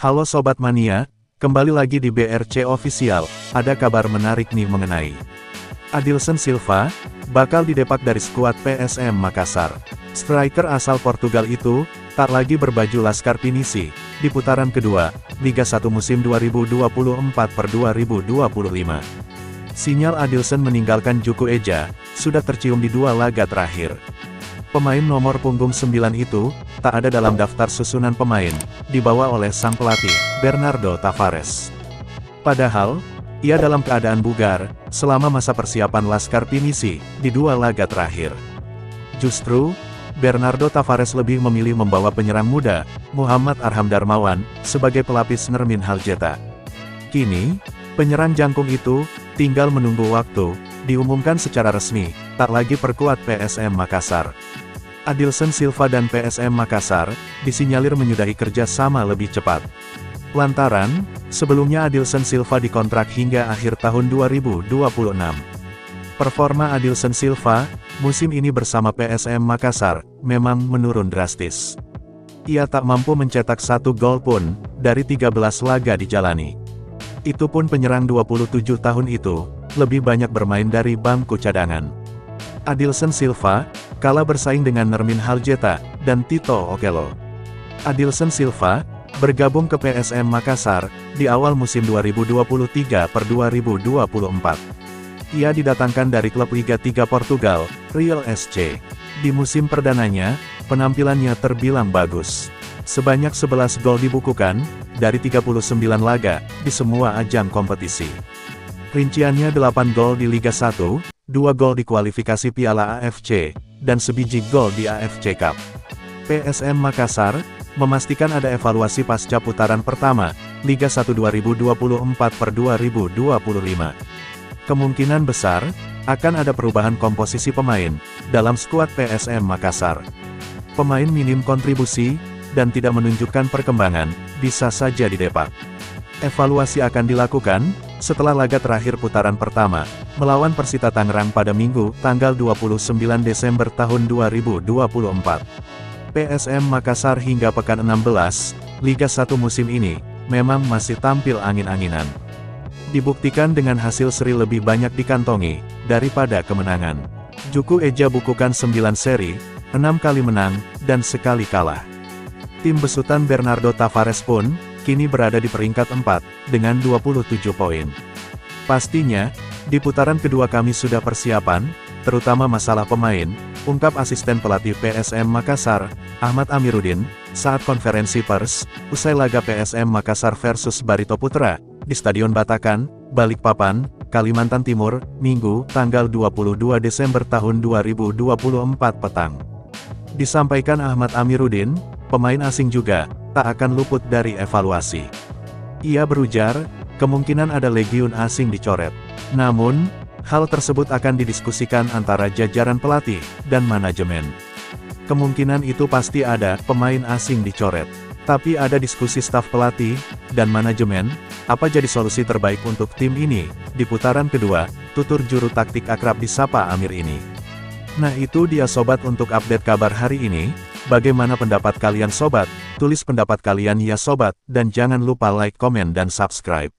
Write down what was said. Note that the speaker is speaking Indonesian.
Halo Sobat Mania, kembali lagi di BRC Official, ada kabar menarik nih mengenai Adilson Silva, bakal didepak dari skuad PSM Makassar. Striker asal Portugal itu, tak lagi berbaju Laskar Pinisi, di putaran kedua, Liga 1 musim 2024-2025. Sinyal Adilson meninggalkan Juku Eja, sudah tercium di 2 laga terakhir. Pemain nomor punggung 9 itu, tak ada dalam daftar susunan pemain, dibawa oleh sang pelatih, Bernardo Tavares. Padahal, ia dalam keadaan bugar, selama masa persiapan Laskar Pinisi, di 2 laga terakhir. Justru, Bernardo Tavares lebih memilih membawa penyerang muda, Muhammad Arham Darmawan, sebagai pelapis Nermin Haljeta. Kini, penyerang jangkung itu, tinggal menunggu waktu, diumumkan secara resmi, tak lagi perkuat PSM Makassar. Adilson Silva dan PSM Makassar, disinyalir menyudahi kerja sama lebih cepat. Lantaran, sebelumnya Adilson Silva dikontrak hingga akhir tahun 2026. Performa Adilson Silva, musim ini bersama PSM Makassar, memang menurun drastis. Ia tak mampu mencetak 1 gol pun, dari 13 laga dijalani. Itu pun penyerang 27 tahun itu, lebih banyak bermain dari bangku cadangan. Adilson Silva, kalah bersaing dengan Nermin Haljeta, dan Tito Okello. Adilson Silva, bergabung ke PSM Makassar, di awal musim 2023-2024. Ia didatangkan dari klub Liga 3 Portugal, Real SC. Di musim perdananya, penampilannya terbilang bagus. Sebanyak 11 gol dibukukan, dari 39 laga, di semua ajang kompetisi. Rinciannya 8 gol di Liga 1, 2 gol di kualifikasi Piala AFC, dan sebiji gol di AFC Cup. PSM Makassar, memastikan ada evaluasi pasca putaran pertama, Liga 1 2024-2025. Kemungkinan besar, akan ada perubahan komposisi pemain, dalam skuad PSM Makassar. Pemain minim kontribusi, dan tidak menunjukkan perkembangan, bisa saja didepak. Evaluasi akan dilakukan, setelah laga terakhir putaran pertama, melawan Persita Tangerang pada Minggu, tanggal 29 Desember tahun 2024. PSM Makassar hingga pekan 16, Liga 1 musim ini, memang masih tampil angin-anginan. Dibuktikan dengan hasil seri lebih banyak dikantongi, daripada kemenangan. Juku Eja bukukan 9 seri, 6 kali menang, dan sekali kalah. Tim besutan Bernardo Tavares pun, kini berada di peringkat 4, dengan 27 poin. Pastinya, di putaran kedua kami sudah persiapan, terutama masalah pemain, ungkap asisten pelatih PSM Makassar, Ahmad Amiruddin, saat konferensi pers, usai laga PSM Makassar versus Barito Putra, di Stadion Batakan, Balikpapan, Kalimantan Timur, Minggu, tanggal 22 Desember tahun 2024 petang. Disampaikan Ahmad Amiruddin, pemain asing juga, tak akan luput dari evaluasi. Ia berujar, kemungkinan ada legiun asing dicoret. Namun, hal tersebut akan didiskusikan antara jajaran pelatih, dan manajemen. Kemungkinan itu pasti ada, pemain asing dicoret. Tapi ada diskusi staf pelatih, dan manajemen, apa jadi solusi terbaik untuk tim ini, di putaran kedua, tutur juru taktik akrab disapa Amir ini. Nah itu dia sobat untuk update kabar hari ini. Bagaimana pendapat kalian sobat? Tulis pendapat kalian ya sobat, dan jangan lupa like, komen dan subscribe.